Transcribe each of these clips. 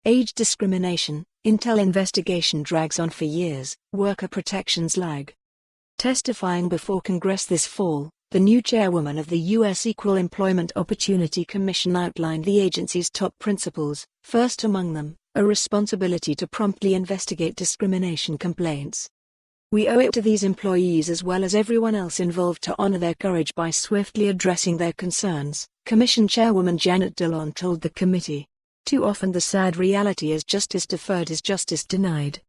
Age discrimination, Intel investigation drags on for years, worker protections lag. Testifying before Congress this fall, the new chairwoman of the U.S. Equal Employment Opportunity Commission outlined the agency's top principles, first among them, a responsibility to promptly investigate discrimination complaints. We owe it to these employees as well as everyone else involved to honor their courage by swiftly addressing their concerns, Commission Chairwoman Janet Dhillon told the committee. Too often the sad reality is justice deferred is justice denied.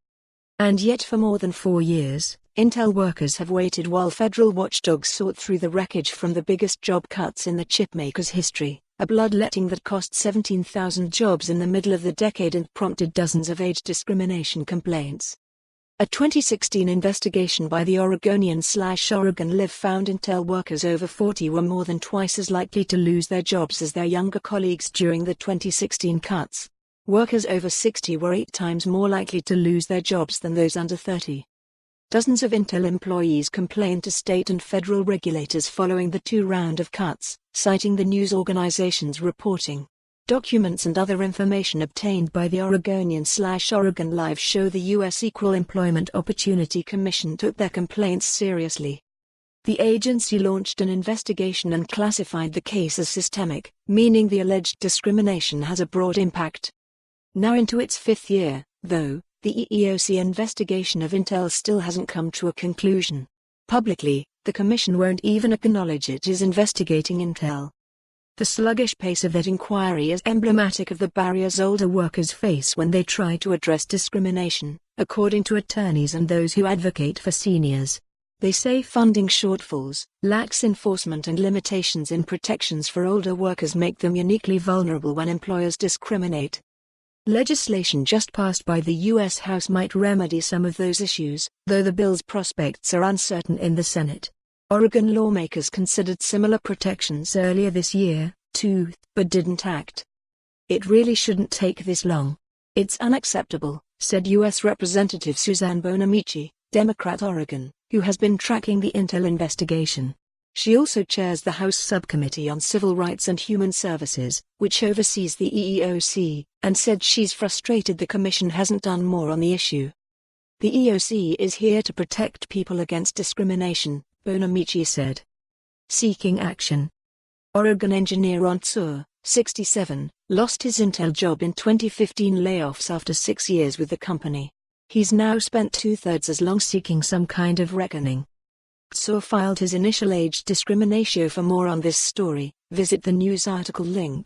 And yet for more than 4 years, Intel workers have waited while federal watchdogs sort through the wreckage from the biggest job cuts in the chipmaker's history, a bloodletting that cost 17,000 jobs in the middle of the decade and prompted dozens of age discrimination complaints. A 2016 investigation by the Oregonian/Oregon Live found Intel workers over 40 were more than twice as likely to lose their jobs as their younger colleagues during the 2016 cuts. Workers over 60 were 8 times more likely to lose their jobs than those under 30. Dozens of Intel employees complained to state and federal regulators following the 2 rounds of cuts, citing the news organization's reporting. Documents and other information obtained by the Oregonian/Oregon Live show the U.S. Equal Employment Opportunity Commission took their complaints seriously. The agency launched an investigation and classified the case as systemic, meaning the alleged discrimination has a broad impact. Now into its 5th year, though, the EEOC investigation of Intel still hasn't come to a conclusion. Publicly, the Commission won't even acknowledge it is investigating Intel. The sluggish pace of that inquiry is emblematic of the barriers older workers face when they try to address discrimination, according to attorneys and those who advocate for seniors. They say funding shortfalls, lax enforcement and limitations in protections for older workers make them uniquely vulnerable when employers discriminate. Legislation just passed by the U.S. House might remedy some of those issues, though the bill's prospects are uncertain in the Senate. Oregon lawmakers considered similar protections earlier this year, too, but didn't act. It really shouldn't take this long. It's unacceptable, said U.S. Representative Suzanne Bonamici, Democrat Oregon, who has been tracking the Intel investigation. She also chairs the House Subcommittee on Civil Rights and Human Services, which oversees the EEOC, and said she's frustrated the Commission hasn't done more on the issue. The EEOC is here to protect people against discrimination, Bonamici said. Seeking action. Oregon engineer Ontsur, 67, lost his Intel job in 2015 layoffs after 6 years with the company. He's now spent 2/3 as long seeking some kind of reckoning. Ontsur filed his initial age discrimination. For more on this story, visit the news article link.